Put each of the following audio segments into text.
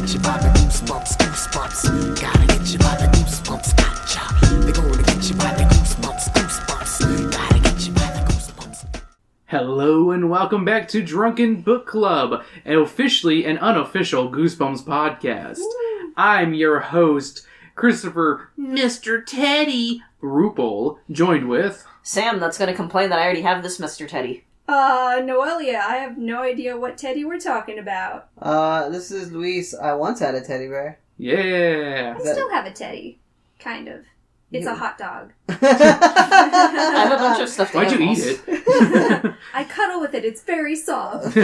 get you by the goosebumps, goosebumps. Gotta get you by the goosebumps, gotcha. They're gonna get you by the goosebumps, goosebumps. Gotta get you by the goosebumps. Hello and welcome back to Drunken Book Club, an officially and unofficial Goosebumps podcast. Woo. I'm your host, Christopher Mr. Teddy Ruppel, joined with... Sam, that's going to complain that I already have this Mr. Teddy. Noelia, I have no idea what teddy we're talking about. This is Luis. I once had a teddy bear. Yeah. I still have a teddy. Kind of. It's a hot dog. I have a bunch of stuffed Why'd animals. you eat it? I cuddle with it. It's very soft.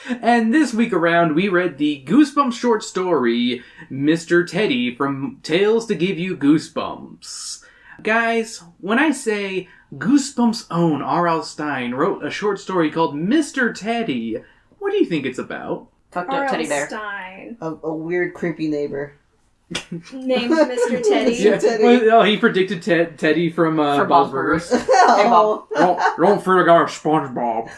And this week around, we read the Goosebumps short story, Mr. Teddy, from Tales to Give You Goosebumps. Guys, when I say Goosebumps' own RL Stine wrote a short story called Mr. Teddy, what do you think it's about? Fucked up teddy bear. RL Stine. A weird, creepy neighbor. Named Mr. Teddy. Yeah. Teddy. Well, he predicted Teddy from Bob's Burgers. Hey, Bob. Don't forget our SpongeBob.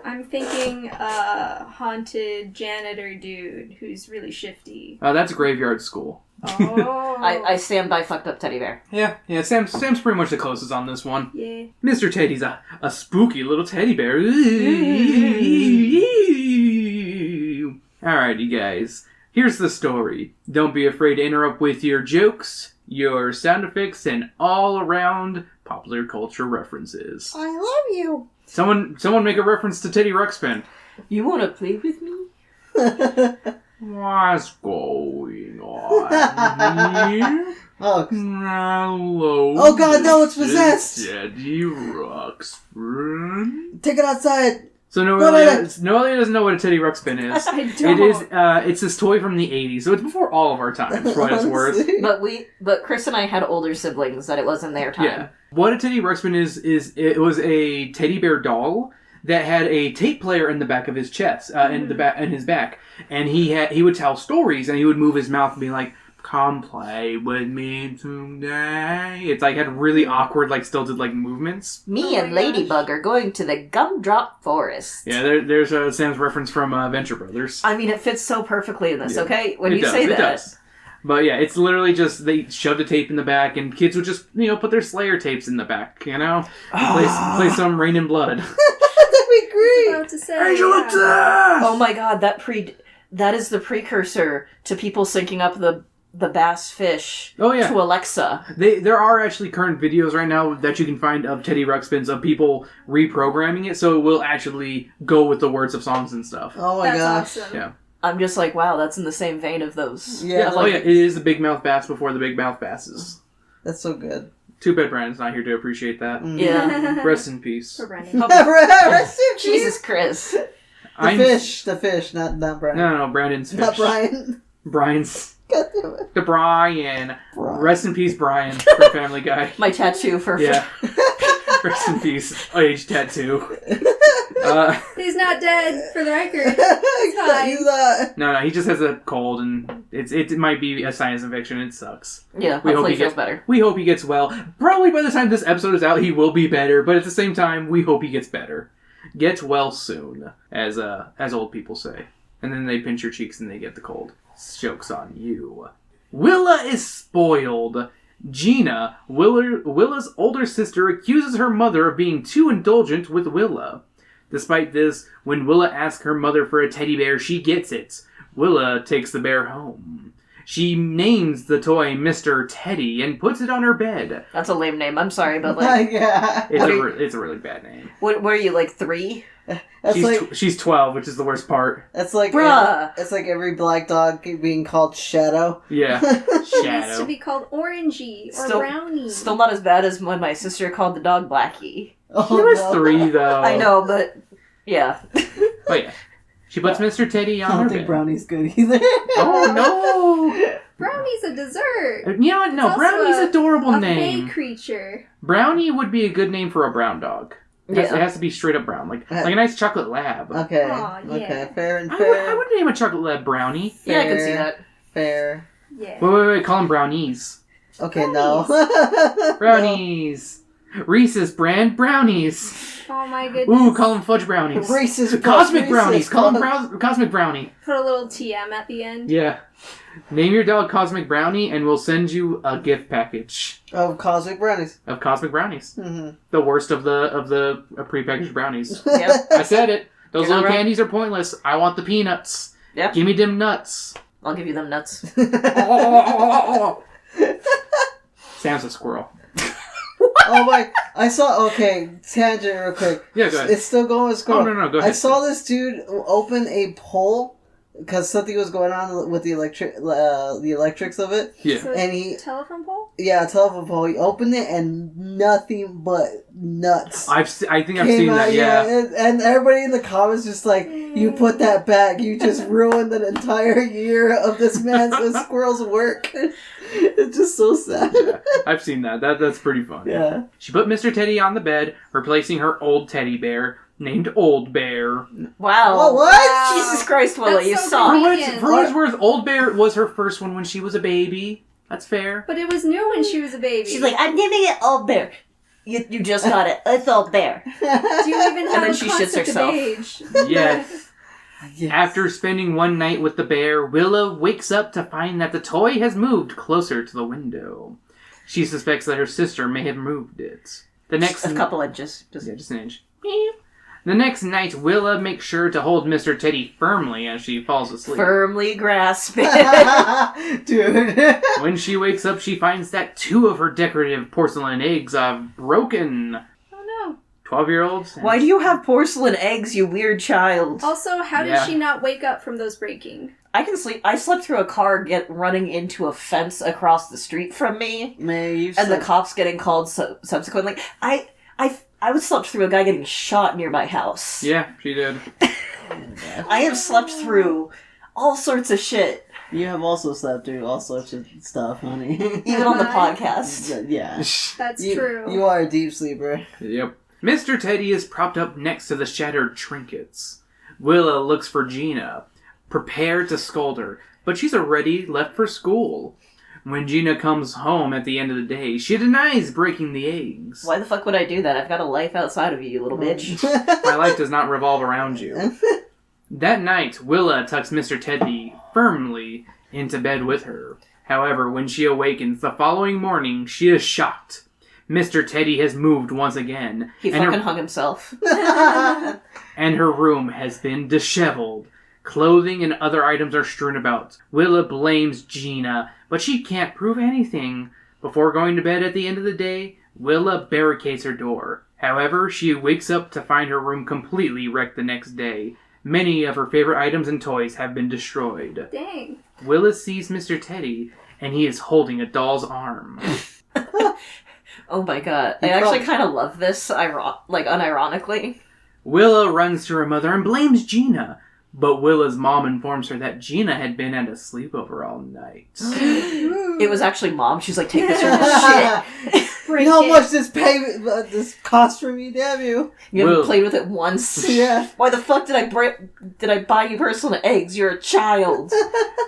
I'm thinking haunted janitor dude who's really shifty. That's Graveyard School. Oh. I stand by fucked up teddy bear. Yeah, Sam's pretty much the closest on this one. Yeah. Mr. Teddy's a spooky little teddy bear. Alright, you guys. Here's the story. Don't be afraid to interrupt with your jokes, your sound effects, and all around popular culture references. I love you. Someone make a reference to Teddy Ruxpin. You want to play with me? What's going on here? Oh. Hello. Oh God, no! It's possessed. Teddy Ruxpin. Take it outside. So Noelia doesn't know what a Teddy Ruxpin is. I don't. It is. It's this toy from the '80s, so it's before all of our times. For what it's worth. But Chris and I had older siblings that it wasn't their time. Yeah. What a Teddy Ruxpin is it was a teddy bear doll that had a tape player in the back of his chest, in his back, and he would tell stories, and he would move his mouth and be like, "Come play with me today." It's like had really awkward, like stilted like movements. Me and Ladybug are going to the Gumdrop Forest. Yeah, there's a Sam's reference from Venture Brothers. I mean, it fits so perfectly in this. Yeah. Okay, when you does, say it that. does. But yeah, it's literally just they shoved a tape in the back, and kids would just put their Slayer tapes in the back, play some Rain and Blood. That'd be great. About to say, Angel of yeah. Death! Oh my God, that is the precursor to people syncing up the bass fish to Alexa. There are actually current videos right now that you can find of Teddy Ruxpins of people reprogramming it so it will actually go with the words of songs and stuff. Oh my gosh. Awesome. Yeah. I'm just like, wow, that's in the same vein of those. Yeah. It is the Big Mouth Bass before the Big Mouth Basses. That's so good. Too bad Brandon's not here to appreciate that. Yeah. Rest in peace. For Brennan. Rest in peace. Jesus Chris. The fish, not Brian. No, Brandon's fish. Not Brian. Brian's. God damn it. The Brian. Brian. Rest in peace, Brian, from Family Guy. My tattoo for... Yeah. Rest in peace. Age tattoo. He's not dead, for the record. No, he just has a cold, and it might be a sinus infection. It sucks. Yeah, hopefully he feels better. We hope he gets well. Probably by the time this episode is out, he will be better. But at the same time, we hope he gets better. Get well soon, as old people say. And then they pinch your cheeks and they get the cold. Joke's on you. Willa is spoiled. Gina, Willa's older sister, accuses her mother of being too indulgent with Willa. Despite this, when Willa asks her mother for a teddy bear, she gets it. Willa takes the bear home. She names the toy Mr. Teddy and puts it on her bed. That's a lame name. I'm sorry, but like... Yeah. It's a really bad name. What were you, like 3? She's 12, which is the worst part. That's like... Bruh! It's like every black dog being called Shadow. Yeah. It Shadow. needs to be called Orangey or Brownie. Still not as bad as when my sister called the dog Blackie. Oh, He was 3, though. I know, but... Yeah. But yeah. She puts Mr. Teddy on I her don't bed. think Brownie's good either. Oh, no! Brownie's a dessert. You know what? No, It's Brownie's also an adorable a name. fey creature. Brownie would be a good name for a brown dog. It has to be straight up brown. Like a nice chocolate lab. Okay. Aw, yeah. Okay, fair and I fair. would name a chocolate lab Brownie. Yeah, I can see that. Fair. Yeah. Wait. Call them Brownies. Okay, no. Brownies. Reese's brand brownies. Oh my goodness. Ooh, call them fudge brownies. Reese's Cosmic Reese's brownies. Call them Cosmic Brownie. Put a little TM at the end. Yeah. Name your dog Cosmic Brownie, and we'll send you a gift package Of Cosmic Brownies. of Cosmic Brownies. Mm-hmm. The worst of the prepackaged brownies. Yep. I said it. Those You're little not wrong. candies are pointless. I want the peanuts. Yep. Give me them nuts. I'll give you them nuts. Sam's a squirrel. Oh my! I saw. Okay, tangent real quick. Yeah, go ahead. It's still going with squirrel. Oh, no, go ahead. I saw this dude open a pole because something was going on with the electrics of it. Yeah. So And he, telephone pole? yeah, telephone pole. He opened it and nothing but nuts. I think I've came seen out, that, yeah. and everybody in the comments just like, you put that back. You just ruined an entire year of this man's squirrel's work. It's just so sad. Yeah, I've seen that. That's pretty fun. Yeah. She put Mr. Teddy on the bed, replacing her old teddy bear, named Old Bear. Wow. Oh, what? Wow. Jesus Christ, Willa, That's you so suck. convenient. For what it's worth, Old Bear was her first one when she was a baby. That's fair. But it was new when she was a baby. She's like, I'm giving it Old Bear. You just got it. It's Old Bear. do you even have then a she shits concept herself. of age? Yes. Yes. After spending one night with the bear, Willa wakes up to find that the toy has moved closer to the window. She suspects that her sister may have moved it. The next A couple inches. just an inch. The next night, Willa makes sure to hold Mr. Teddy firmly as she falls asleep. Firmly grasp it. Dude. When she wakes up, she finds that 2 of her decorative porcelain eggs are broken. Oh no. 12-year-olds. Why do you have porcelain eggs, you weird child? Also, how did Yeah. she not wake up from those breaking? I can sleep. I slept through a car running into a fence across the street from me, Man, you and the said- cops getting called subsequently. I was slept through a guy getting shot near my house. Yeah, she did. I have slept through all sorts of shit, You have also slept through all sorts of stuff, honey. even on the podcast. Yeah. That's You- true. You are a deep sleeper. Yep. Mr. Teddy is propped up next to the shattered trinkets. Willa looks for Gina, prepared to scold her, but she's already left for school. When Gina comes home at the end of the day, she denies breaking the eggs. Why the fuck would I do that? I've got a life outside of you, you little bitch. My life does not revolve around you. That night, Willa tucks Mr. Teddy firmly into bed with her. However, when she awakens the following morning, she is shocked. Mr. Teddy has moved once again. He and fucking her, hung himself. and her room has been disheveled. Clothing and other items are strewn about. Willa blames Gina, but she can't prove anything. Before going to bed at the end of the day, Willa barricades her door. However, she wakes up to find her room completely wrecked the next day. Many of her favorite items and toys have been destroyed. Dang. Willa sees Mr. Teddy, and he is holding a doll's arm. Oh my god. You I actually probably- kind of love this, unironically. Willa runs to her mother and blames Gina, but Willa's mom informs her that Gina had been at a sleepover all night. It was actually Mom. She's like, take this or shit. Break You know how it. much this cost for me, damn you. You haven't Will. played with it once. Yeah. Why the fuck did I buy you porcelain eggs? You're a child.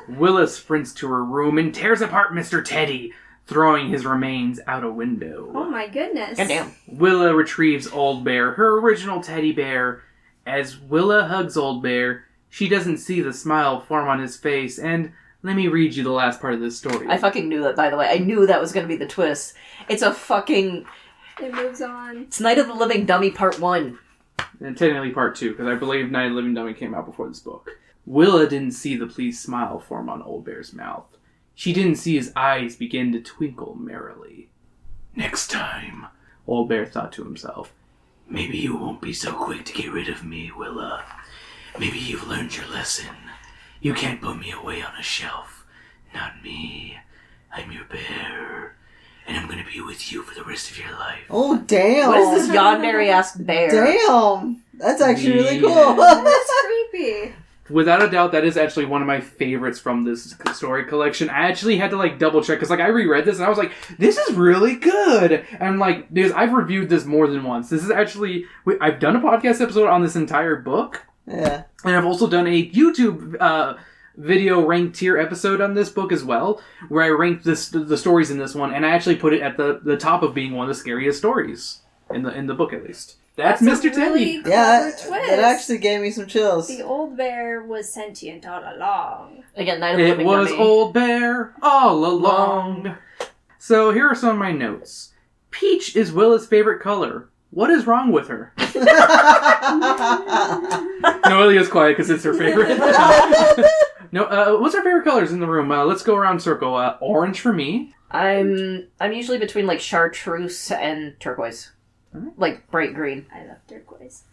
Willa sprints to her room and tears apart Mr. Teddy, throwing his remains out a window. Oh my goodness. Goddamn. Willa retrieves Old Bear, her original teddy bear. As Willa hugs Old Bear, she doesn't see the smile form on his face, and let me read you the last part of this story. I fucking knew that, by the way. I knew that was going to be the twist. It's a fucking... It moves on. It's Night of the Living Dummy Part 1. And technically part 2, because I believe Night of the Living Dummy came out before this book. Willa didn't see the pleased smile form on Old Bear's mouth. She didn't see his eyes begin to twinkle merrily. Next time, Old Bear thought to himself, maybe you won't be so quick to get rid of me, Willa. Maybe you've learned your lesson. You can't put me away on a shelf. Not me. I'm your bear. And I'm gonna be with you for the rest of your life. Oh, damn. What is this yandere-ass bear? Damn. That's actually really Yeah. cool. That's creepy. Without a doubt, that is actually one of my favorites from this story collection. I actually had to, double check, because, I reread this, and I was like, this is really good! And, because I've reviewed this more than once. This is actually... I've done a podcast episode on this entire book, Yeah. and I've also done a YouTube video rank tier episode on this book as well, where I ranked the stories in this one, and I actually put it at the top of being one of the scariest stories in the book, at least. That's Mr. a really Teddy. Yeah, twist. that actually gave me some chills. The old bear was sentient all along. Again, Night of the It Living was Dummy. Old Bear all along. So here are some of my notes. Peach is Willa's favorite color. What is wrong with her? Noelia's quiet because it's her favorite. No, what's our favorite colors in the room? Let's go around circle. Orange for me. I'm usually between like chartreuse and turquoise. Like bright green. I love turquoise.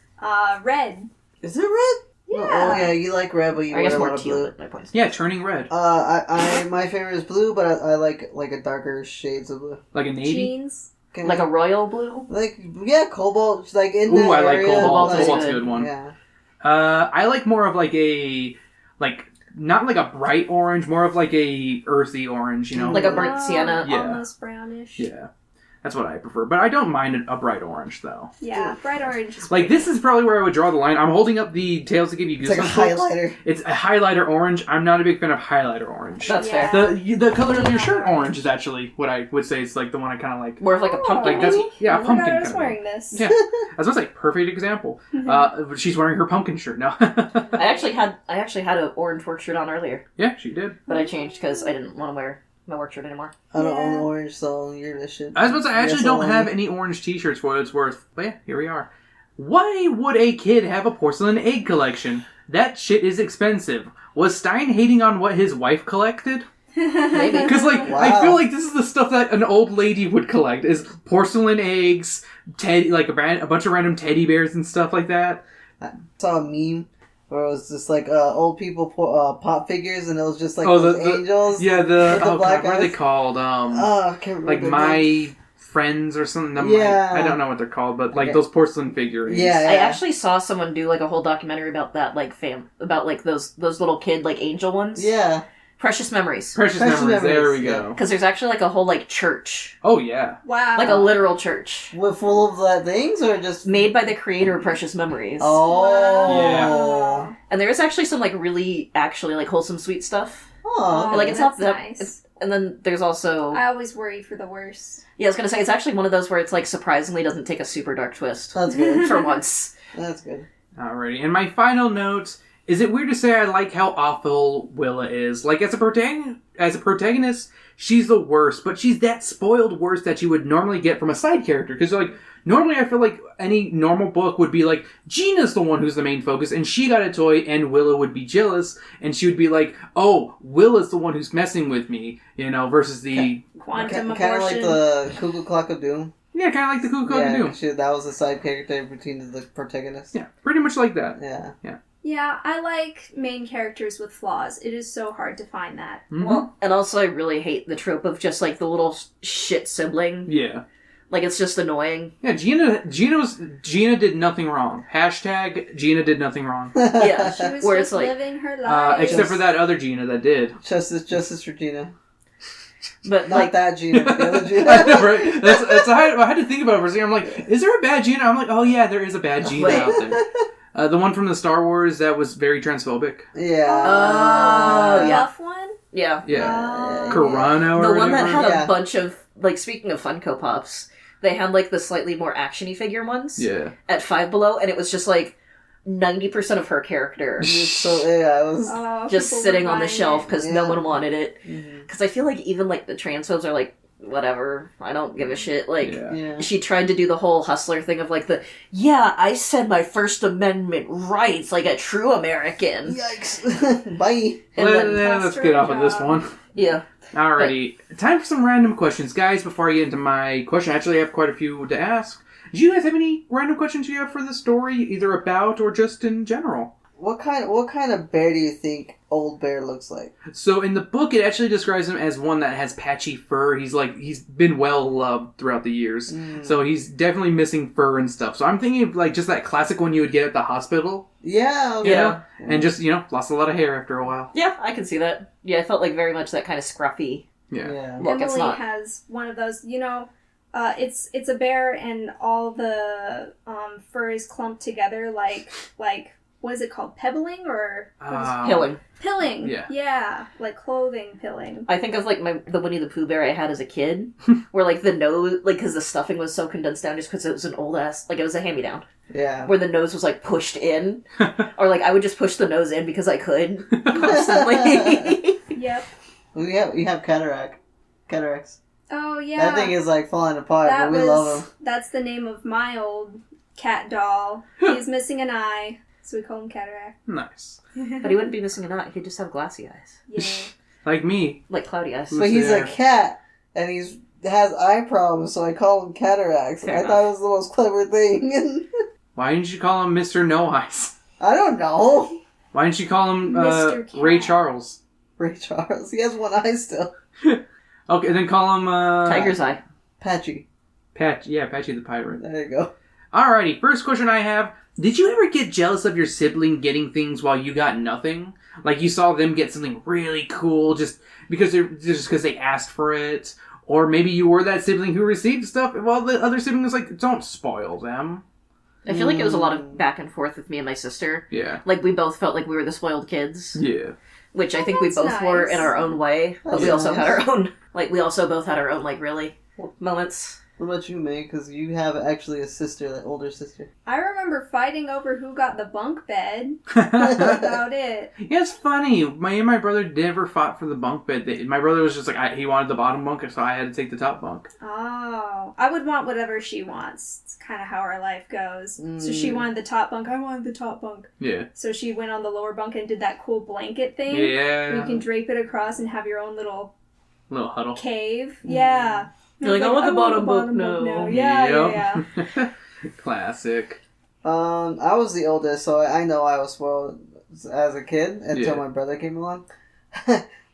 Red. Is it red? Yeah. Oh yeah, you like red, but you I guess wear a more lot of teal. blue. But my points. Yeah, turning red. My favorite is blue, but I like a darker shades of blue. Like a navy. Jeans. Like a royal blue. Like cobalt, like in Ooh, that I like area, cobalt. Cobalt's Cobalt's a good. good one. Yeah. I like more of like not like a bright orange, more of like a earthy orange, you know? Like a burnt sienna. Yeah. Almost brownish. Yeah. That's what I prefer. But I don't mind a bright orange, though. Yeah, bright orange is Like, pretty. this is probably where I would draw the line. I'm holding up the Tales to Give You It's like a Goosebumps books. highlighter. It's a highlighter orange. I'm not a big fan of highlighter orange. That's Yeah. fair. The color of your shirt orange is actually what I would say is like the one I kind of like. More of like a pumpkin. Like, that's, maybe? yeah, Oh a my pumpkin God, I kind was of wearing thing. this. Yeah. I was going to say, perfect example. She's wearing her pumpkin shirt now. I actually had an orange work shirt on earlier, Yeah, she did. but I changed because I didn't want to wear my work shirt anymore. I don't own Yeah. orange, so you're this shit. I was about to say, I actually Yes, don't own. have any orange t-shirts for what it's worth. But yeah, here we are. Why would a kid have a porcelain egg collection? That shit is expensive. Was Stine hating on what his wife collected? Maybe. Because, like, Wow. I feel like this is the stuff that an old lady would collect, is porcelain eggs, like a bunch of random teddy bears and stuff like that. I saw a meme where it was just like old people pop figures, and it was just like Oh, those the- angels. Yeah, With the black what are they eyes? called? I can't remember Like their My names. Friends or something? No, Yeah. I don't know what they're called, but like Okay. those porcelain figurines. Yeah. I actually saw someone do like a whole documentary about that, like about like those little kid like angel ones. Yeah. Precious Memories. Precious Precious Memories, there we Memories, go. Because there's actually like a whole like church, Oh, yeah. Wow. like a literal church With full of like things, or just made by the creator of Precious Memories. Oh. Yeah. And there is actually some like really actually like wholesome sweet stuff. Oh. Like it's that's not that. nice. And then there's also I always worry for the worst. yeah, I was gonna say it's actually one of those where it's like surprisingly doesn't take a super dark twist That's good. for once. That's good. Alrighty. And my final note, is it weird to say I like how awful Willa is? Like, as a protagonist, she's the worst, but she's that spoiled worst that you would normally get from a side character. Because, like, normally I feel like any normal book would be like, Gina's the one who's the main focus, and she got a toy, and Willa would be jealous, and she would be like, oh, Willa's the one who's messing with me, you know, versus the... Quantum Kind of like abortion. the Cuckoo Clock of Doom. Yeah, kind of like the Cuckoo Yeah, Doom. that was a side character between the protagonists. Yeah, pretty much like that. Yeah. Yeah, I like main characters with flaws. It is so hard to find that. Mhm. Well, and also I really hate the trope of just like the little shit sibling. Yeah. Like it's just annoying. Yeah, Gina did nothing wrong. Hashtag Gina did nothing wrong. Yeah, She was where just it's like, living her life. Except for that other Gina that did. Justice for Gina. but Not like that Gina, but the other I Gina. know, right? I had to think about it for a second. I'm like, is there a bad Gina? I'm like, oh yeah, there is a bad Gina Wait. out there. The one from the Star Wars that was very transphobic. Yeah. Oh, the yeah. buff one? Yeah. yeah, Yeah. Carano or the one that whatever. had Yeah. a bunch of like speaking of Funko Pops, they had like the slightly more actiony figure ones. Yeah. At Five Below, and it was just like 90% of her character So yeah, it was. Oh, just people sitting were on the buying shelf it. because no Yeah. one wanted it. Mhm. Because I feel like even like the transphobes are like, whatever, I don't give a shit. Like, Yeah. Yeah. she tried to do the whole hustler thing of like I said my First Amendment rights like a true American. Yikes. Bye. And then, Let's get off of this one. yeah. Alrighty. Time for some random questions. Guys, before I get into my question, I actually have quite a few to ask. Do you guys have any random questions you have for the story, either about or just in general? What kind of bear do you think Old Bear looks like? So in the book, it actually describes him as one that has patchy fur. He's been well loved throughout the years. So he's definitely missing fur and stuff. So I'm thinking of like just that classic one you would get at the hospital. Yeah. Okay. You know? And just, lost a lot of hair after a while. Yeah, I can see that. Yeah, I felt like very much that kind of scruffy. Yeah. Yeah. Look, it's Emily not. has one of those, it's a bear and all the fur is clumped together like was it called? Pebbling or Pilling. pilling? Yeah. Yeah, like clothing pilling. I think of like the Winnie the Pooh bear I had as a kid, where like the nose, like because the stuffing was so condensed down, just because it was an old ass, like it was a hand-me-down, Yeah. where the nose was like pushed in, or like I would just push the nose in because I could constantly. Yep. You have cataracts. Oh yeah. That thing is like falling apart, but we love him. That's the name of my old cat doll. He's missing an eye, so we call him Cataract. Nice. But he wouldn't be missing an eye; he'd just have glassy eyes, Yeah. Like me. like cloudy eyes. But he's there? a cat, and has eye problems, so I call him cataracts. Fair I thought it was the most clever thing. Why didn't you call him Mr. No Eyes? I don't know. Why didn't you call him Mr. Cat. Ray Charles? Ray Charles. He has one eye still. Okay, then call him Tiger's eye. Patchy. Patchy the Pirate. There you go. Alrighty, first question I have. Did you ever get jealous of your sibling getting things while you got nothing? Like you saw them get something really cool just because they asked for it? Or maybe you were that sibling who received stuff while the other sibling was like, don't spoil them. I feel like it was a lot of back and forth with me and my sister. Yeah. Like we both felt like we were the spoiled kids. Yeah. Which I think we that's both were nice. in our own way, but That's we also nice. had our own, like, we also both had our own, like, really moments. What about you, May? Because you have actually a sister, an older sister. I remember fighting over who got the bunk bed. That's about it. Yeah, it's funny. Me and my brother never fought for the bunk bed. My brother was just like, he wanted the bottom bunk, so I had to take the top bunk. Oh, I would want whatever she wants. It's kind of how our life goes. So she wanted the top bunk. I wanted the top bunk. Yeah. So she went on the lower bunk and did that cool blanket thing. Yeah. You can drape it across and have your own little Little huddle. cave. Yeah. You're like, I want the bottom bunk now. Yeah. Classic. I was the oldest, so I know I was spoiled as a kid until my brother came along.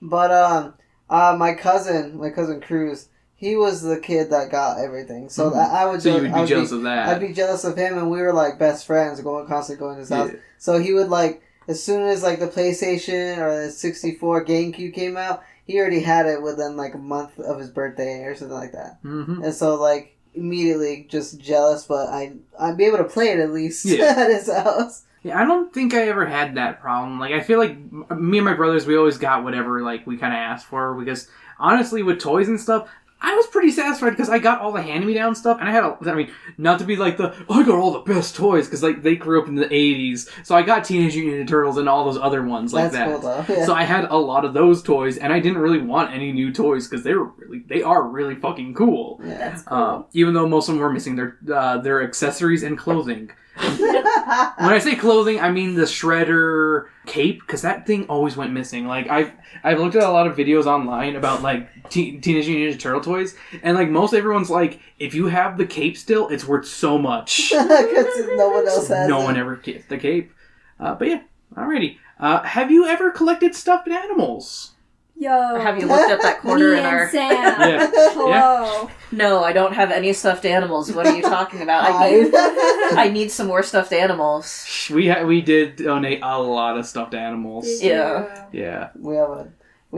But my cousin Cruz, he was the kid that got everything. So I would. So you would be jealous of that. I'd be jealous of him, and we were like best friends, constantly going to his house. Yeah. So he would like, as soon as like the PlayStation or the 64 GameCube came out, he already had it within like a month of his birthday or something like that. Mm-hmm. And so like immediately just jealous, but I'd be able to play it at least Yeah. at his house. Yeah, I don't think I ever had that problem. Like, I feel like me and my brothers, we always got whatever, like, we kind of asked for. Because, honestly, with toys and stuff, I was pretty satisfied because I got all the hand-me-down stuff. And I had, not to be like I got all the best toys. Because, like, they grew up in the 80s. So I got Teenage Mutant Ninja Turtles and all those other ones like That's that. cool though. Yeah. So I had a lot of those toys. And I didn't really want any new toys because they are really fucking cool. Yeah. That's cool. Even though most of them were missing their accessories and clothing. When I say clothing, I mean the shredder cape, because that thing always went missing. Like, I've looked at a lot of videos online about, like, Teenage Mutant Ninja Turtle toys, and, like, most everyone's like, if you have the cape still, it's worth so much. Because no one else has No it. one ever gets the cape. But yeah, alrighty. Have you ever collected stuffed animals? Yo. Have you looked at that corner Me in and our... Sam. Yeah. Hello. No, I don't have any stuffed animals. What are you talking about? I need some more stuffed animals. We did donate a lot of stuffed animals. Yeah. Yeah. We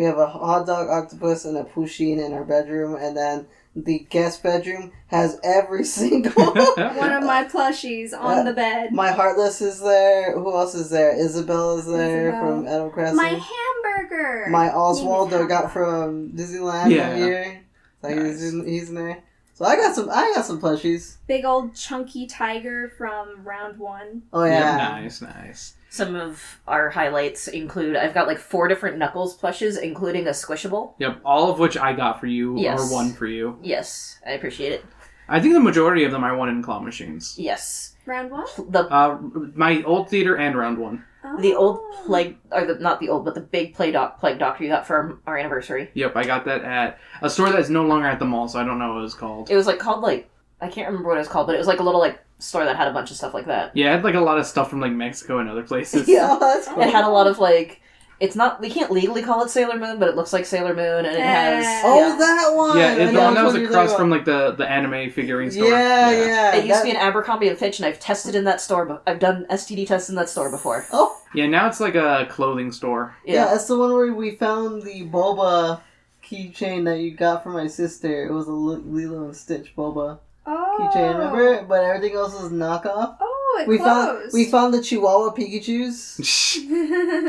have a hot dog, octopus, and a Pusheen in our bedroom, and then the guest bedroom has every single... One of my plushies on the bed. My Heartless is there. Who else is there? Isabel is there Isabel. from Animal Crossing. My hamburger. My Oswald I got from Disneyland that year. So Nice. he's in there. So I got some plushies. Big old chunky tiger from round 1. Oh Yep, yeah. nice. Some of our highlights include, I've got like 4 different Knuckles plushes, including a Squishable. Yep, all of which I got for you, Yes. or one for you. Yes, I appreciate it. I think the majority of them I won in claw machines. Yes. Round 1? The My old theater and round 1. Oh. the old plague, or not the old, but the big plague doctor you got for our anniversary. Yep, I got that at a store that's no longer at the mall, so I don't know what it's called. It was like called like, I can't remember what it was called, but it was like a little like store that had a bunch of stuff like that. Yeah, it had like a lot of stuff from like Mexico and other places. Yeah, that's cool. It had a lot of like, it's not, we can't legally call it Sailor Moon, but it looks like Sailor Moon, and it has... Oh, yeah. that one! Yeah, I it's the know one that which was you're across talking from like the anime figurine store. Yeah. It used to be an Abercrombie and Fitch, and I've tested in that store. But I've done STD tests in that store before. Oh, Yeah, now it's like a clothing store. yeah, that's the one where we found the boba keychain that you got from my sister. It was a Lilo and Stitch boba Oh. keychain, remember? But everything else was knockoff. Oh, Oh, it closed. We found the Chihuahua Pikachus.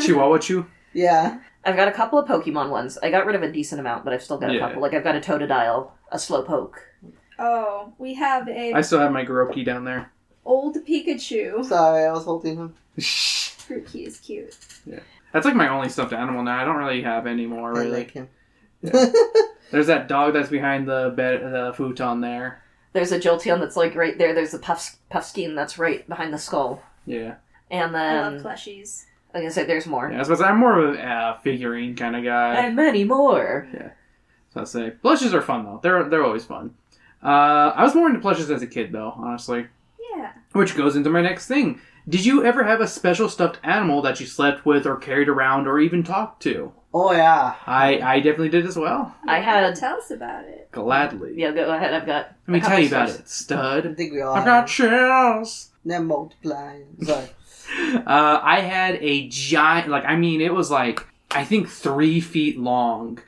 Chihuahua Chew? Yeah. I've got a couple of Pokemon ones. I got rid of a decent amount, but I've still got a couple. Like, I've got a Totodile, a Slowpoke. Oh, we have I still have my Grookey down there. old Pikachu. Sorry, I was holding him. Grookey is cute. Yeah. That's like my only stuffed animal now. I don't really have any more, really. I like him. Yeah. There's that dog that's behind the bed, the futon there. There's a Jolteon that's like right there. There's a Puffskein that's right behind the skull. Yeah. And I then love plushies. I was gonna say there's more. Yeah, I was about to say, I'm more of a figurine kind of guy. And many more. Yeah. So I'd say plushes are fun though. They're always fun. I was more into plushes as a kid though, honestly. Yeah. Which goes into my next thing. Did you ever have a special stuffed animal that you slept with or carried around or even talked to? Oh, yeah. I definitely did as well. I had. Tell us about it. Gladly. Yeah, go ahead. I've got. Let me tell you about stories. it, stud. I think we all I've have got them. chills. They're multiplying. Sorry. I had a giant, it was like, I think 3 feet long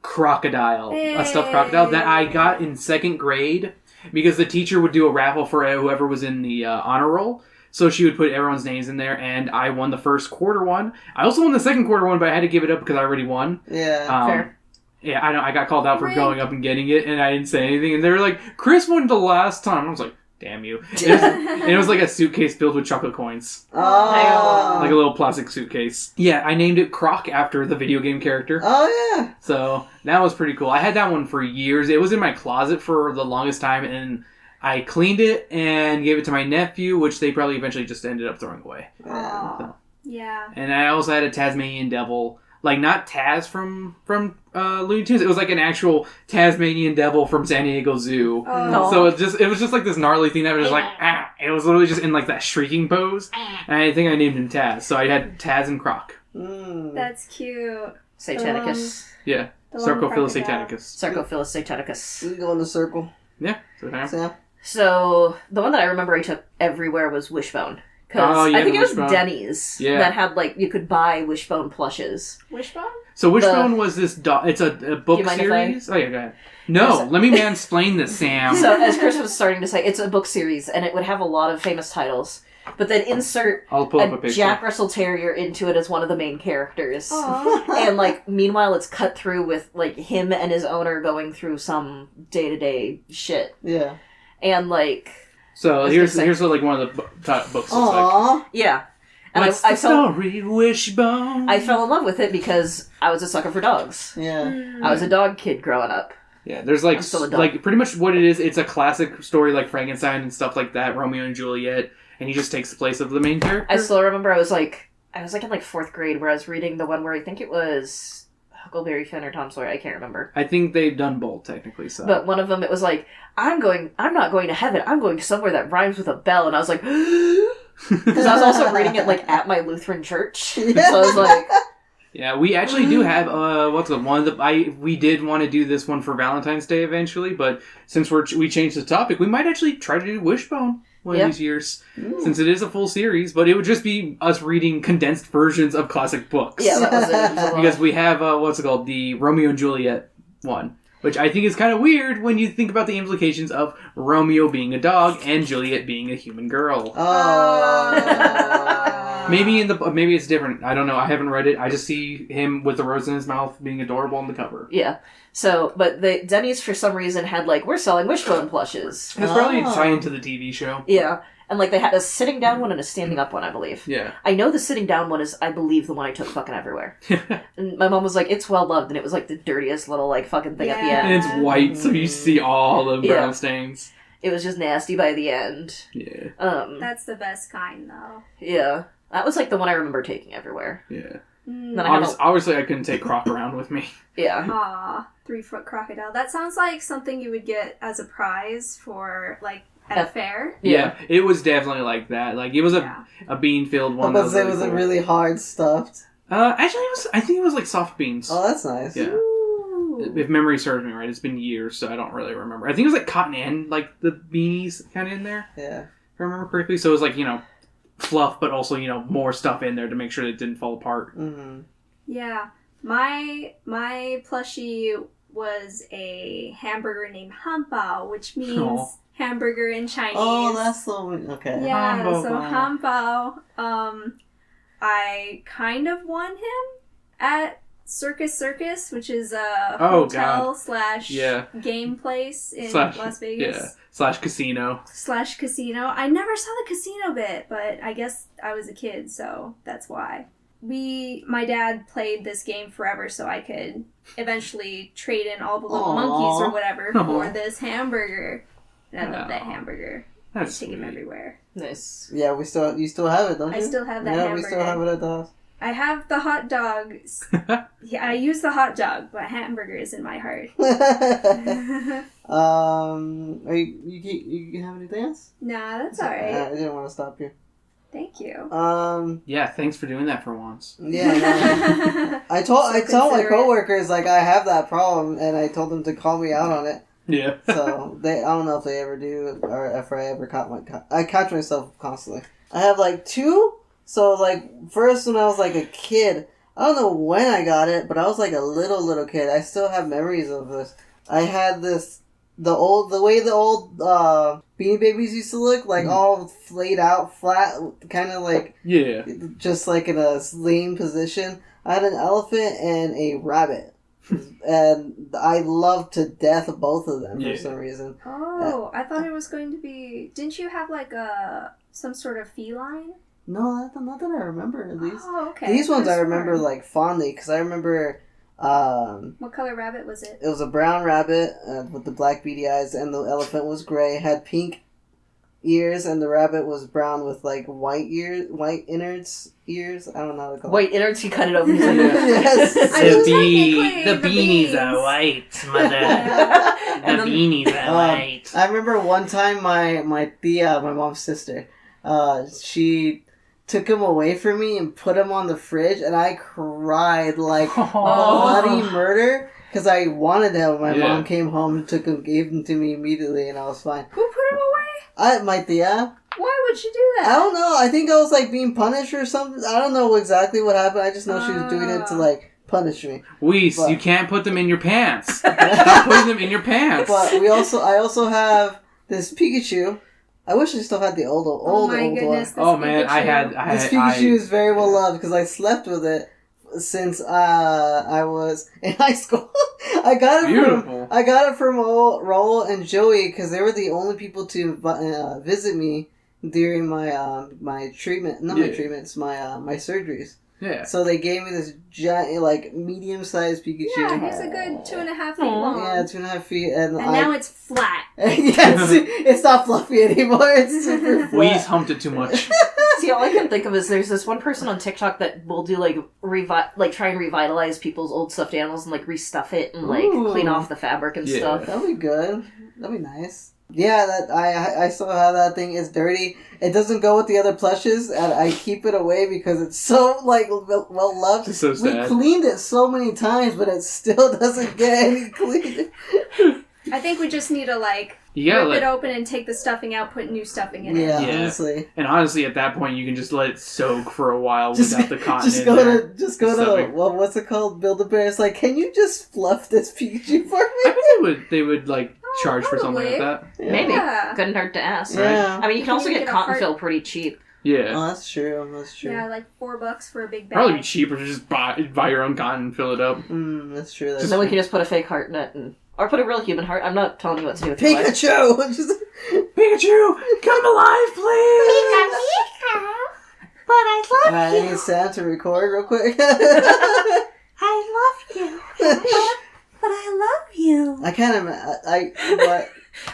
crocodile, a stuffed crocodile that I got in 2nd grade because the teacher would do a raffle for whoever was in the honor roll. So she would put everyone's names in there, and I won the first quarter one. I also won the second quarter one, but I had to give it up because I already won. Yeah. Fair. Yeah, I know. I got called out for going up and getting it, and I didn't say anything. And they were like, "Chris won the last time." I was like, "Damn you!" And it was like a suitcase filled with chocolate coins, Oh. like a little plastic suitcase. Yeah, I named it Croc after the video game character. Oh, yeah. So that was pretty cool. I had that one for years. It was in my closet for the longest time, and I cleaned it and gave it to my nephew, which they probably eventually just ended up throwing away. Aw. Yeah. And I also had a Tasmanian devil. Like, not Taz from Looney Tunes. It was like an actual Tasmanian devil from San Diego Zoo. Oh. So it was just like this gnarly thing that was like, ah. It was literally just in like that shrieking pose. And I think I named him Taz. So I had Taz and Croc. Mm. That's cute. Satanicus. Yeah. The long Sarcophilus crocodile. satanicus. Sarcophilus Satanicus. We go in the circle. Yeah. So there. Sam? So, the one that I remember I took everywhere was Wishbone. Because Oh, yeah, I think the it was Wishbone. Denny's Yeah. that had, like, you could buy Wishbone plushes. Wishbone? So Wishbone was this dog. It's a book you mind if I- series. Oh, yeah, go ahead. No, let me mansplain this, Sam. So, as Chris was starting to say, it's a book series, and it would have a lot of famous titles. But then insert I'll pull up a a picture. Jack Russell Terrier into it as one of the main characters. Aw. And, like, meanwhile, it's cut through with, like, him and his owner going through some day-to-day shit. Yeah. And, like... So was here's gonna say- here's what like one of the top books looks like. Aww. Yeah. And What's I the fell story, Wishbone? I fell in love with it because I was a sucker for dogs. Yeah. Mm. I was a dog kid growing up. Yeah, there's like I'm still a dog. like pretty much what it is. It's a classic story like Frankenstein and stuff like that, Romeo and Juliet, and he just takes the place of the main character. I still remember I was like in like 4th grade where I was reading the one where I think it was Huckleberry Finn or Tom Sawyer. I can't remember. I think they've done both technically. So, But one of them, it was like, I'm not going to heaven. I'm going somewhere that rhymes with a bell. And I was like, because I was also reading it like at my Lutheran church. So I was like, yeah, we actually do have we did want to do this one for Valentine's Day eventually, but since we changed the topic, we might actually try to do Wishbone one Yeah. of these years, since it is a full series. But it would just be us reading condensed versions of classic books. yeah, that was it. It was a lot. Because we have, the Romeo and Juliet one. Which I think is kind of weird when you think about the implications of Romeo being a dog and Juliet being a human girl. Oh. Maybe it's different. I don't know. I haven't read it. I just see him with the rose in his mouth being adorable on the cover. Yeah. So, but the Denny's for some reason had like, we're selling Wishbone plushes. It's probably a tie into the TV show. Yeah. And like they had a sitting down one and a standing up one, I believe. Yeah. I know the sitting down one is, I believe, the one I took fucking everywhere. And my mom was like, it's well loved, and it was like the dirtiest little like fucking thing at the Yeah. end. And it's white, so you see all the brown Yeah. stains. It was just nasty by the end. Yeah. That's the best kind, though. Yeah. That was like the one I remember taking everywhere. Yeah. Then I have Obviously, I couldn't take Croc around with me. yeah. Aw, 3-foot crocodile. That sounds like something you would get as a prize for, like, at a fair. Yeah, it was definitely like that. Like, it was Yeah. a bean-filled one. But it was cool. really hard stuffed. Actually, I think it was like soft beans. Oh, that's nice. Yeah. Ooh. If memory serves me right, it's been years, so I don't really remember. I think it was like cotton and like the beanies kind of in there, Yeah. if I remember correctly. So it was like, fluff, but also, more stuff in there to make sure it didn't fall apart. Mm-hmm. Yeah. My plushie was a hamburger named Hampao, which means Aw. hamburger in Chinese. Oh, that's the one. Okay. Yeah, Hanbao. so Hanbao. I kind of won him at Circus, which is a hotel slash game place in Las Vegas. Yeah. Slash casino. I never saw the casino bit, but I guess I was a kid, so that's why. My dad played this game forever so I could eventually trade in all the little monkeys or whatever for this hamburger. And I love that hamburger. That's I take him everywhere. Nice. Yeah, you still have it, don't you? I still have that yeah, hamburger. we still have it at the house. I have the hot dog. Yeah, I use the hot dog, but hamburger is in my heart. Are you have anything else? Nah, that's alright. I didn't want to stop you. Thank you. Yeah, thanks for doing that for once. Yeah. No. I told my coworkers like I have that problem, and I told them to call me out on it. Yeah. So I don't know if they ever do, or if I ever I catch myself constantly. I have like 2. So like first when I was like a kid, I don't know when I got it, but I was like a little kid. I still have memories of this. I had this the way the old Beanie Babies used to look, like all flayed out, flat, kind of like just like in a lame position. I had an elephant and a rabbit. And I loved to death both of them for some reason. Oh, I thought it was going to be... Didn't you have like some sort of feline? No, not that I remember at least. Oh, okay. These ones I remember like fondly because I remember... what color rabbit was it? It was a brown rabbit with the black beady eyes, and the elephant was gray, had pink ears, and the rabbit was brown with like white innards ears. I don't know how to call it. White innards, you cut it open. Yes. The beanies are white, mother. The beanies are white. I remember one time my tia, my mom's sister, she took him away from me and put him on the fridge, and I cried like bloody murder because I wanted him. My mom came home and gave him to me immediately, and I was fine. Who put him away? My tia. Why would she do that? I don't know. I think I was like being punished or something. I don't know exactly what happened. I just know she was doing it to like punish me. Weiss, you can't put them in your pants. Stop putting them in your pants. But I also have this Pikachu. I wish I still had the old goodness, one. Oh man, I This Pikachu is very well loved because I slept with it since I was in high school. I got it from Raul and Joey because they were the only people to visit me during my treatment. Not my treatments, my surgeries. Yeah. So they gave me this giant, like, medium-sized Pikachu. Yeah, he's a good 2.5 feet long. Yeah, 2.5 feet. And now it's flat. Yes, it's not fluffy anymore. It's super flat. Weiss humped it too much. See, all I can think of is there's this one person on TikTok that will do, like, try and revitalize people's old stuffed animals and, like, restuff it and, like, clean off the fabric and stuff. That'd be good. That'd be nice. Yeah, that I still have that thing. It's dirty. It doesn't go with the other plushes, and I keep it away because it's so like well loved. It's so sad. We cleaned it so many times, but it still doesn't get any clean. I think we just need to rip it open and take the stuffing out, put new stuffing in it. Yeah, honestly. And honestly, at that point, you can just let it soak for a while without the cotton. Just go to what's it called? Build-A-Bear. It's like, can you just fluff this Pikachu for me? I bet they would like charge for something like that. Yeah. Maybe. Couldn't hurt to ask. Yeah. I mean, you can also get cotton fill pretty cheap. Yeah. Oh, that's true. Yeah, like $4 for a big bag. Probably be cheaper to just buy your own cotton and fill it up. That's true. So then we can just put a fake heart in it or put a real human heart. I'm not telling you what to do with your life. Pikachu! Pikachu! Come alive, please! Pika. But I love I need Sam to record real quick. I love you. But I love you. I can't imagine.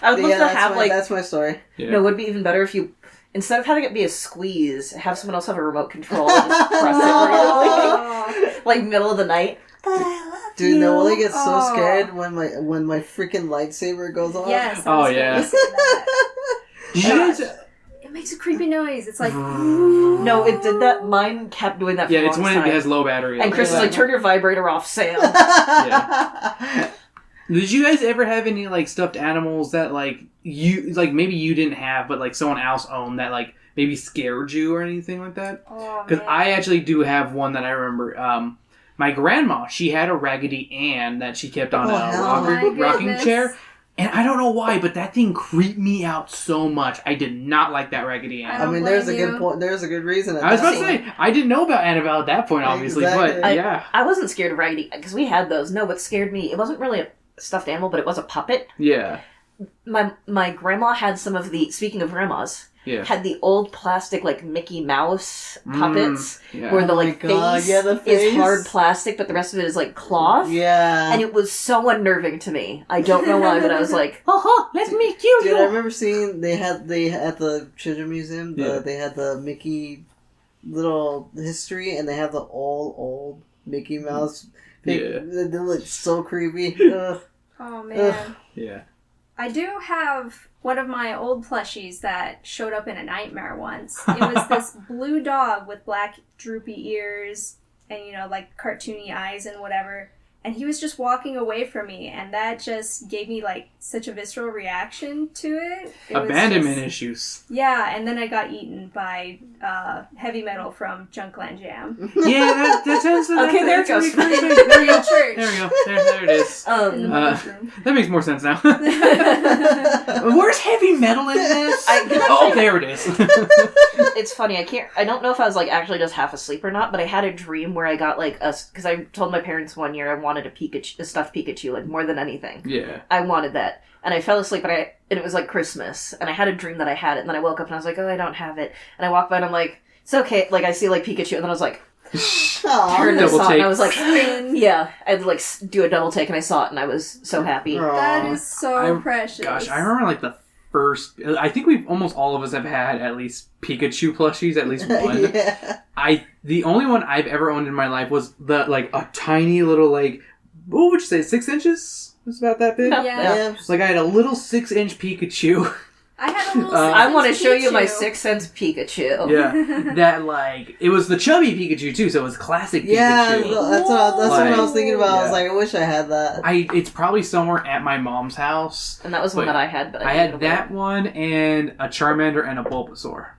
I would love to have that's my story. Yeah. No, it would be even better if you, instead of having it be a squeeze, have someone else have a remote control and just press it randomly, like middle of the night. But I love you. Dude, no, Willie gets so scared when my freaking lightsaber goes off. Yes. Oh yeah. Did you guys? It makes a creepy noise. It's like... No, it did that. Mine kept doing that for a long it's when time. it has low battery. And Chris is like, turn your vibrator off, Sam. Yeah. Did you guys ever have any like stuffed animals that like maybe you didn't have but like someone else owned that like maybe scared you or anything like that? Because I actually do have one that I remember. My grandma, she had a Raggedy Ann that she kept on a rocking chair. And I don't know why, but that thing creeped me out so much. I did not like that Raggedy Ann. I mean, there's a good point. There's a good reason. I was about to say, I didn't know about Annabelle at that point, obviously, Exactly. but yeah. I wasn't scared of Raggedy, because we had those. No, what scared me, it wasn't really a stuffed animal, but it was a puppet. Yeah. My grandma had some of the, speaking of grandmas, Yeah. had the old plastic, like, Mickey Mouse puppets, yeah. where the, Oh my like, God, face, yeah, the face. is hard plastic, but the rest of it is, like, cloth. Yeah. And it was so unnerving to me. I don't know why, but I was like, let me kill Dude, you! I remember seeing they at the Children's Museum. They had the Mickey little history, and they have the old Mickey Mouse. They look so creepy. Ugh. Oh man. Yeah. I do have one of my old plushies that showed up in a nightmare once. It was this blue dog with black droopy ears and, you know, like cartoony eyes and whatever. And he was just walking away from me, and that just gave me, like, such a visceral reaction to it. It was Abandonment just- issues. Yeah, and then I got eaten by heavy metal from Junkland Jam. Yeah, that tends to... Okay, there it goes. There we In go. church. There we go. There it is. In the mother's room. That makes more sense now. Where's heavy metal in this? Oh, there it is. It's funny, I don't know if I was, like, actually just half asleep or not, but I had a dream where I got, like, because I told my parents one year I wanted a stuffed Pikachu, like, more than anything. Yeah. I wanted that. And I fell asleep, and it was, like, Christmas, and I had a dream that I had it, and then I woke up, and I was like, oh, I don't have it. And I walked by, and I'm like, it's okay. Like, I see, like, Pikachu, and then I was like, turned and Double saw it, take. and I was like, yeah. I had to, like, do a double take, and I saw it, and I was so happy. That is so precious. Gosh, I remember, like, the first... I think almost all of us have had at least Pikachu plushies, at least one. Yeah. The only one I've ever owned in my life was a tiny little, like... What would you say, 6 inches? It's about that big? Yeah. Like, I had a little 6-inch Pikachu. I had a little I want to show you my Pikachu. 6 cents Pikachu. Yeah. That, like... It was the chubby Pikachu, too, so it was classic Yeah, Pikachu. that's what I was thinking about. I was Yeah. like, I wish I had that. It's probably somewhere at my mom's house. And that was one that I had, but I had that one and a Charmander and a Bulbasaur.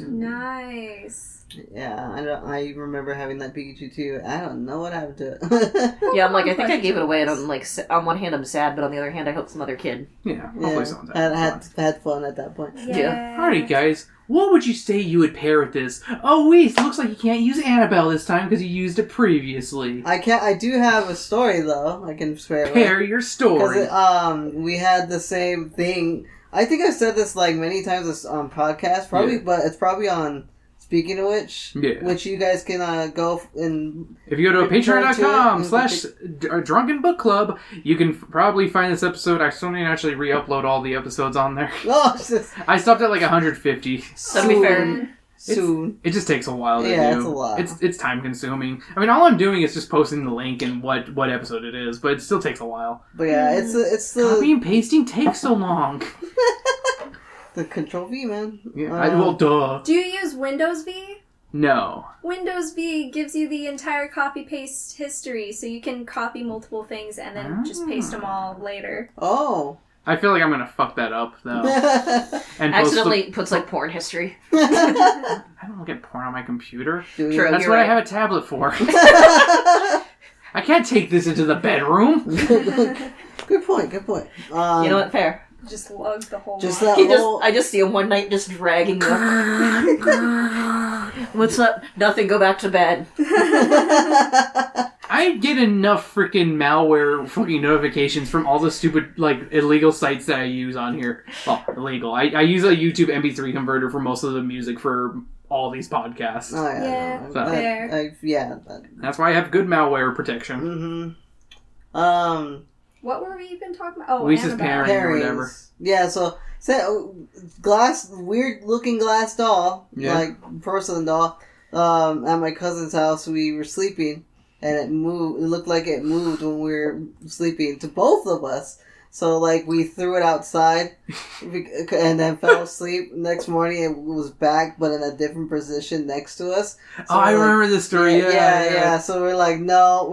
Nice. Yeah, I remember having that Pikachu too. I don't know what happened to it. Yeah, I'm like, I think I gave it away, and I'm like, on one hand I'm sad, but on the other hand I hope some other kid. Yeah, hopefully someone's had fun at that point. Yeah. Alrighty, guys. What would you say you would pair with this? Oh, wait, looks like you can't use Annabelle this time because you used it previously. I do have a story though. I can spare. Pair your story. Because we had the same thing. I think I've said this like many times on podcasts, probably, but it's probably on. Speaking of which, which you guys can go and... If you go to patreon.com/Drunken Book Club, you can probably find this episode. I still need to actually re-upload all the episodes on there. I stopped at like 150. To be fair, soon. It just takes a while to do. Yeah, it's a lot. It's time consuming. I mean, all I'm doing is just posting the link and what episode it is, but it still takes a while. But yeah, it's the... Copy and pasting takes so long. The Control V, man. Yeah, well, duh. Do you use Windows V? No. Windows V gives you the entire copy-paste history, so you can copy multiple things and then just paste them all later. Oh. I feel like I'm gonna fuck that up, though. And accidentally puts, like, porn history. I don't look at porn on my computer. True, That's what I have a tablet for. I can't take this into the bedroom. Good point. You know what? Fair. Just lugs the whole Just lot. that I just see him one night just dragging me up. What's up? Nothing, go back to bed. I get enough freaking malware fucking notifications from all the stupid, like, illegal sites that I use on here. Well, illegal. I use a YouTube MP3 converter for most of the music for all these podcasts. Oh, yeah. Yeah, fair. Yeah. That's why I have good malware protection. Mm-hmm. What were we even talking about? Oh, Lisa's Annabelle. parent or whatever. Yeah, so weird looking glass doll, like porcelain doll. At my cousin's house, we were sleeping, and it moved. It looked like it moved when we were sleeping to both of us. So, like, we threw it outside and then fell asleep. Next morning, it was back, but in a different position next to us. So I remember this story. Yeah. So we're like, no,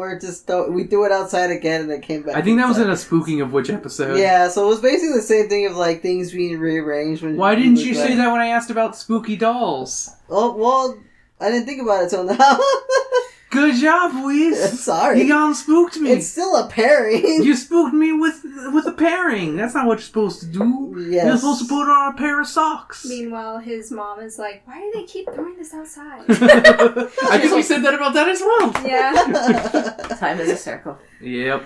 we threw it outside again, and it came back. I think that was in a Spooking of Witch episode. Yeah, so it was basically the same thing of, like, things being rearranged. Why didn't you say that when I asked about spooky dolls? Oh, well, I didn't think about it till now. Good job, Luis. Sorry. You gone spooked me. It's still a pairing. You spooked me with a pairing. That's not what you're supposed to do. Yes. You're supposed to put on a pair of socks. Meanwhile, his mom is like, why do they keep throwing this outside? I think we said that about that as well. Yeah. Time is a circle. Yep.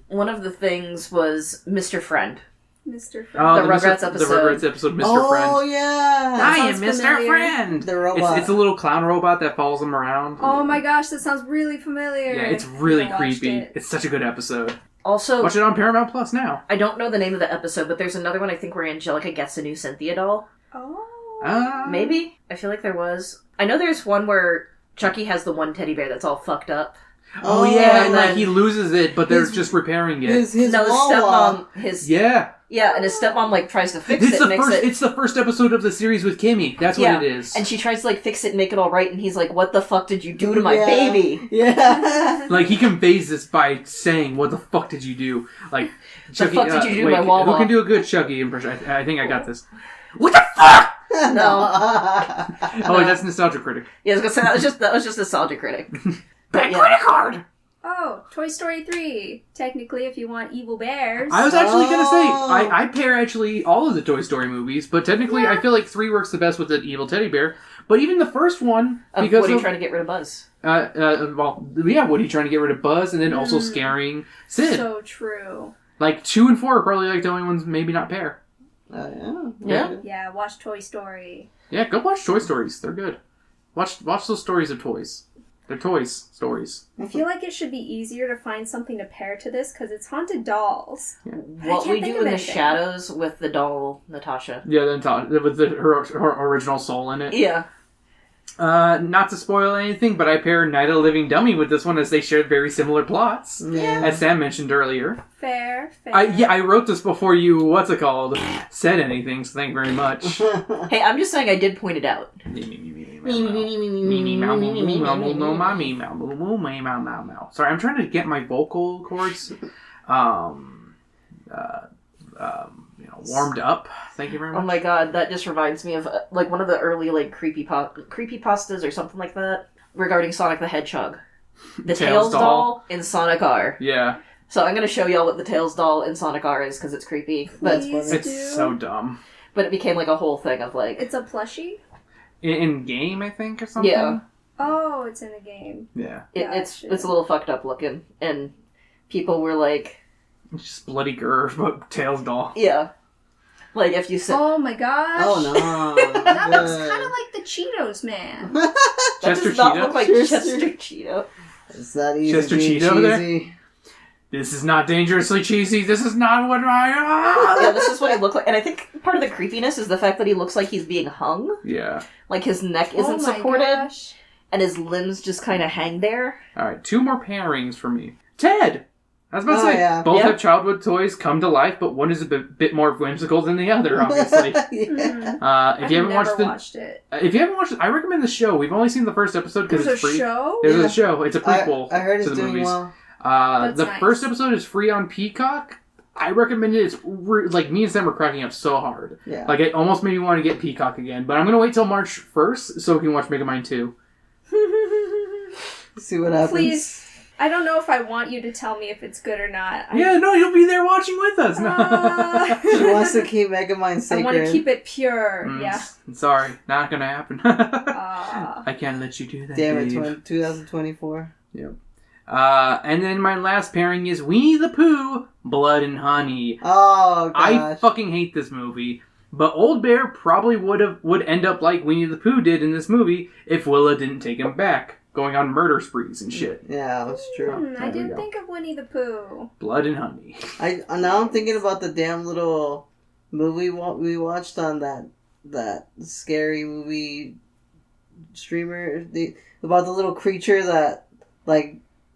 One of the things was Mr. Friend. Mr. Friend. Oh, The Rugrats episode. The Rugrats episode, Mr. Friend. Oh, yeah. I am sounds Mr. familiar. Friend. The robot. It's a little clown robot that follows him around. Oh my gosh, that sounds really familiar. Yeah, it's really I watched creepy. it. It's such a good episode. Also, Watch it on Paramount Plus now. I don't know the name of the episode, but there's another one I think where Angelica gets a new Cynthia doll. Oh. Maybe? I feel like there was. I know there's one where Chucky has the one teddy bear that's all fucked up. Oh, yeah, and and like then- he loses it, but they're His- just repairing it. His No, his Wawa. stepmom, Yeah. and his stepmom, like, tries to fix It's it the and makes first it... it's the first episode of the series with Kimmy. That's Yeah, what it is. And she tries to, like, fix it and make it all right, and he's like, what the fuck did you do to my Yeah. baby? Yeah. Like, he conveys this by saying, what the fuck did you do? Like, The fuck did you do to wait, my Wawa? Who can do a good Chucky impression? I think I got this. What the fuck? No. Oh, wait, that's Nostalgia Critic. Yeah, I was gonna say, that was just Nostalgia Critic. Back yeah. credit card! Oh, Toy Story 3. Technically, if you want evil bears. I was actually gonna say, Oh. I pair actually all of the Toy Story movies, but technically Yeah. I feel like 3 works the best with the evil teddy bear. But even the first one, Of because Woody of, trying to get rid of Buzz. Woody trying to get rid of Buzz, and then also scaring Sid. So true. Like 2 and 4 are probably like the only ones maybe not pair. Yeah. Yeah, watch Toy Story. Yeah, go watch Toy Stories. They're good. Watch those stories of toys. They're toys stories. I feel like it should be easier to find something to pair to this because it's haunted dolls. What can't we think do of in the anything. shadows with the doll Natasha. Yeah, then with her original soul in it. Yeah. Not to spoil anything, but I pair Night of the Living Dummy with this one as they share very similar plots, Yeah. as Sam mentioned earlier. Fair. I wrote this before you said anything. So thank you very much. Hey, I'm just saying I did point it out. Sorry, I'm trying to get my vocal cords, warmed up. Thank you very much. Oh my god, that just reminds me of like one of the early like creepypastas or something like that regarding Sonic the Hedgehog. The Tails doll in Sonic R. Yeah, So I'm gonna show y'all what the Tails doll in Sonic R is because it's creepy. But Please it's do. so dumb. it became like a whole thing of like It's a plushie? In game, I think, or something. yeah, Oh, it's in a game. Yeah. it's Gotcha. a little fucked up looking, and people were like, It's just bloody grr, but Tails doll. yeah, like if you said Oh my gosh. Oh no. That looks Good. kind of like the Cheetos man. that Chester does not Cheetah? look like Chester- Chester Cheetah. It's that easy Chester being Cheetah over there? cheesy. This is not dangerously cheesy. This is not what Yeah, this is what he looked like, and I think part of the creepiness is the fact that he looks like he's being hung, Yeah. like his neck Oh isn't my supported, gosh. and his limbs just kind of hang there. All right, 2 more pairings for me. Ted. I was about to Oh, say, yeah. both Yeah. have childhood toys come to life, but one is a bit more whimsical than the other, obviously. Yeah. Mhm. If I've you haven't never watched the, watched it. if you haven't watched it, I recommend the show. We've only seen the first episode because There's it's a free. show? There's Yeah. a show. It's a prequel I heard to it's the doing movies. well. That's The nice. first episode is free on Peacock. I recommend it. It's like me and Sam were cracking up so hard. Yeah. Like it almost made me want to get Peacock again. But I'm gonna wait till March 1st so we can watch Megamind 2. See what happens. Please. I don't know if I want you to tell me if it's good or not. Yeah, no, you'll be there watching with us. She wants to keep Megamind I sacred. want to keep it pure. Yeah. Sorry, not gonna happen. Uh, I can't let you do that. Damn it, Dave. 2024. And then my last pairing is Winnie the Pooh, Blood and Honey. Oh, gosh. I fucking hate this movie. But Old Bear probably would end up like Winnie the Pooh did in this movie if Willa didn't take him back, going on murder sprees and shit. Yeah, that's true. I There we didn't go. think of Winnie the Pooh. Blood and Honey. Now I'm thinking about the damn little movie we watched on that scary movie streamer about the little creature that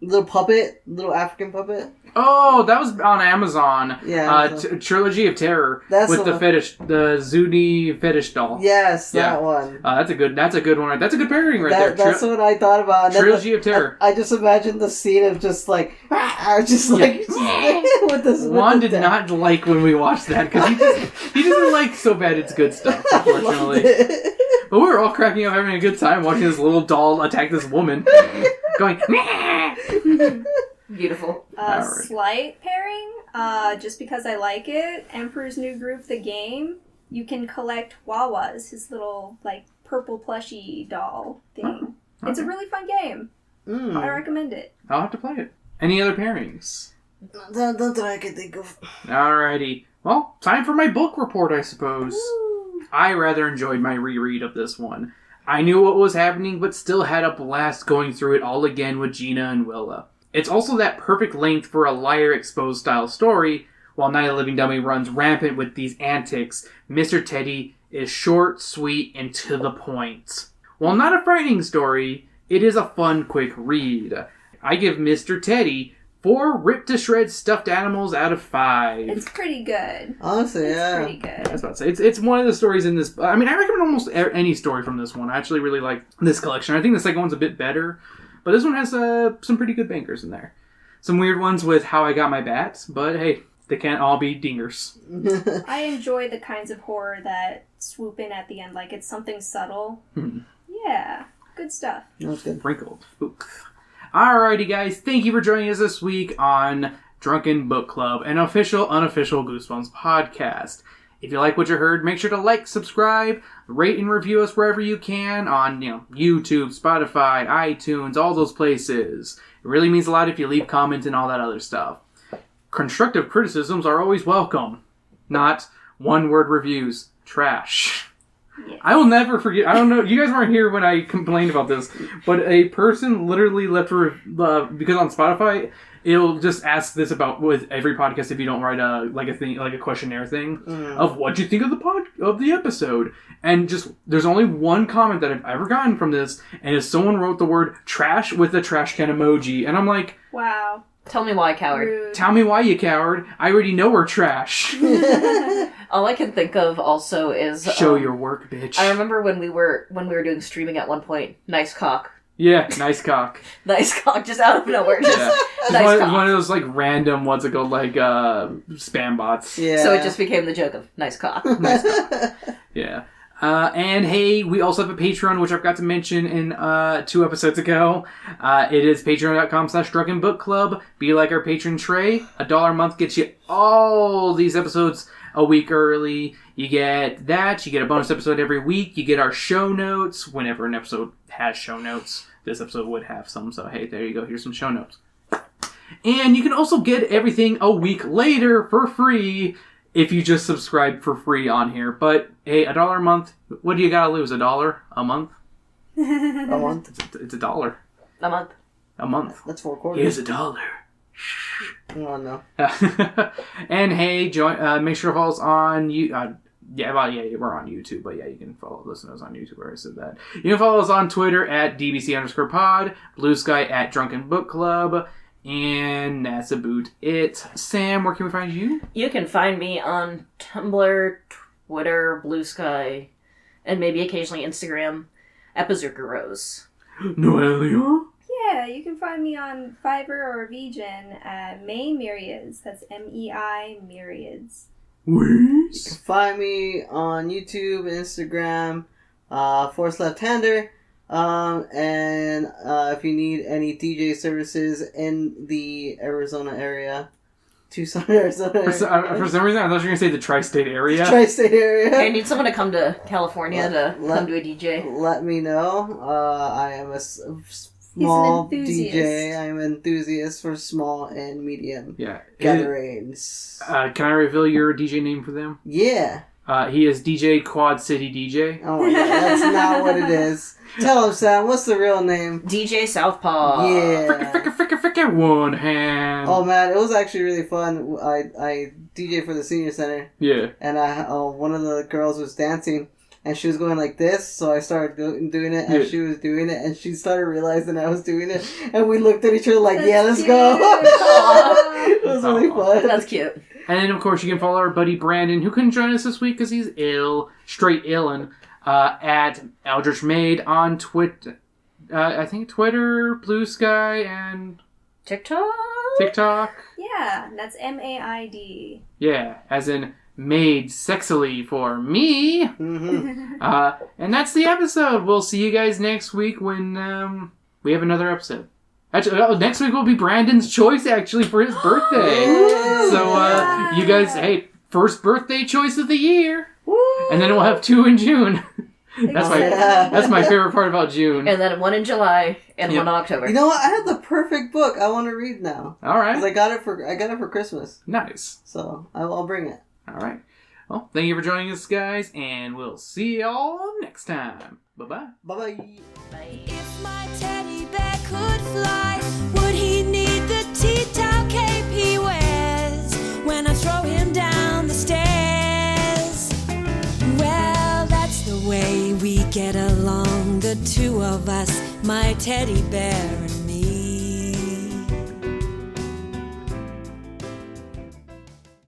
little puppet, little African puppet. Oh, that was on Amazon. Yeah, Trilogy of Terror That's with the the fetish, the Zuni fetish doll. Yes, Yeah. that one. That's a good one. That's a good pairing right there. That's what I thought about. And then Trilogy of Terror. I just imagined the scene of just like, just like with this. Juan with did the not like when we watched that because he doesn't like So Bad It's Good stuff, Loved unfortunately. it. But we were all cracking up, having a good time watching this little doll attack this woman. going, meh. Beautiful. Alright. Slight pairing, just because I like it. Emperor's New Groove, the game. You can collect Wawas, his little, like, purple plushy doll thing. It's a really fun game. I recommend it. I'll have to play it. Any other pairings? Not that I can think of. Alrighty. Well, time for my book report, I suppose. Woo. I rather enjoyed my reread of this one. I knew what was happening, but still had a blast going through it all again with Gina and Willa. It's also that perfect length for a liar exposed style story. While Night of the Living Dummy runs rampant with these antics, Mr. Teddy is short, sweet, and to the point. While not a frightening story, it is a fun, quick read. I give Mr. Teddy 4 ripped-to-shreds stuffed animals out of 5. It's pretty good. Honestly, It's yeah. pretty good. I was about to say, it's one of the stories in this... I mean, I recommend almost any story from this one. I actually really like this collection. I think the second one's a bit better, but this one has some pretty good bangers in there. Some weird ones with How I Got My Bat, but hey, they can't all be dingers. I enjoy the kinds of horror that swoop in at the end, like it's something subtle. Yeah, good stuff. That's good. Wrinkled. Oof. Alrighty, guys. Thank you for joining us this week on Drunken Book Club, an official, unofficial Goosebumps podcast. If you like what you heard, make sure to like, subscribe, rate, and review us wherever you can on, YouTube, Spotify, iTunes, all those places. It really means a lot if you leave comments and all that other stuff. Constructive criticisms are always welcome. Not one-word reviews. Trash. Yes. I will never forget. I don't know. You guys weren't here when I complained about this, but a person literally left because on Spotify it'll just ask this about with every podcast if you don't write a questionnaire thing of what you think of the episode, and just there's only one comment that I've ever gotten from this, and if someone wrote the word trash with a trash can emoji, and I'm like, Wow. Tell me why, coward. Rude. tell me why, you coward. I already know we're trash. All I can think of also is Show your work, bitch. I remember when we were doing streaming at one point. Nice cock. Yeah, nice cock. Nice cock, just out of nowhere. Just Yeah. It's nice cock. one of those random spam bots. Yeah. So it just became the joke of nice cock. Nice cock. Yeah. And hey, we also have a Patreon, which I forgot to mention in 2 episodes ago. It is patreon.com/Drunken Book Club. Be like our patron Trey. $1 a month gets you all these episodes a week early. You get that. You get a bonus episode every week. You get our show notes whenever an episode has show notes. This episode would have some, so hey, there you go. Here's some show notes. And you can also get everything a week later for free if you just subscribe for free on here. But hey, $1 a month, what do you gotta lose? $1 a month? A month? It's $1 A month. a month. That's 4 quarters. Here's $1. Oh, no. And hey, join. Make sure to follow us on we're on YouTube, but yeah, you can listen to us on YouTube where I said that. You can follow us on Twitter at DBC_pod, Blue Sky at Drunken Book Club, and that's about it. Sam, where can we find you? You can find me on Tumblr, Twitter, Blue Sky, and maybe occasionally Instagram at Berserker Rose. Noelia? Yeah, you can find me on Fiverr or VGen at May Myriads. That's MEI Myriads. You can find me on YouTube, Instagram, Force Left Hander. And if you need any DJ services in the Arizona area, Tucson, Arizona For some reason, I thought you were going to say the tri-state area. Tri-state area. I need someone to come to California to come do a DJ. Let me know. I am a small enthusiast. DJ. I'm an enthusiast for small and medium Yeah. gatherings. Can I reveal your DJ name for them? Yeah. He is DJ Quad City DJ. Oh my god, that's not what it is. Tell him, Sam, what's the real name? DJ Southpaw. Yeah. Fricka, one hand. Oh man, it was actually really fun. I DJ for the senior center, Yeah. and one of the girls was dancing, and she was going like this, so I started doing it, and Yeah. she was doing it, and she started realizing I was doing it, and we looked at each other like, That's yeah, let's cute. go. Aw. It was really fun. That's cute. And then, of course, you can follow our buddy Brandon, who couldn't join us this week because he's ill, straight illin', at Eldritch Maid on Twitter. I think Twitter, Blue Sky, and TikTok? TikTok. Yeah, that's MAID. Yeah, as in made sexily for me. Mm-hmm. And that's the episode. We'll see you guys next week when we have another episode. Actually, next week will be Brandon's choice, actually, for his birthday. So, you guys, hey, first birthday choice of the year. And then we'll have 2 in June. That's my favorite part about June. And then 1 in July and 1 in October. You know what? I have the perfect book I want to read now. All right. 'Cause I got it for Christmas. Nice. So I'll bring it. All right. Well, thank you for joining us, guys, and we'll see y'all next time. Bye-bye. Bye-bye. If my teddy bear could fly, would he need the tea towel cape he wears when I throw him down the stairs? Well, that's the way we get along, the two of us, my teddy bear and me.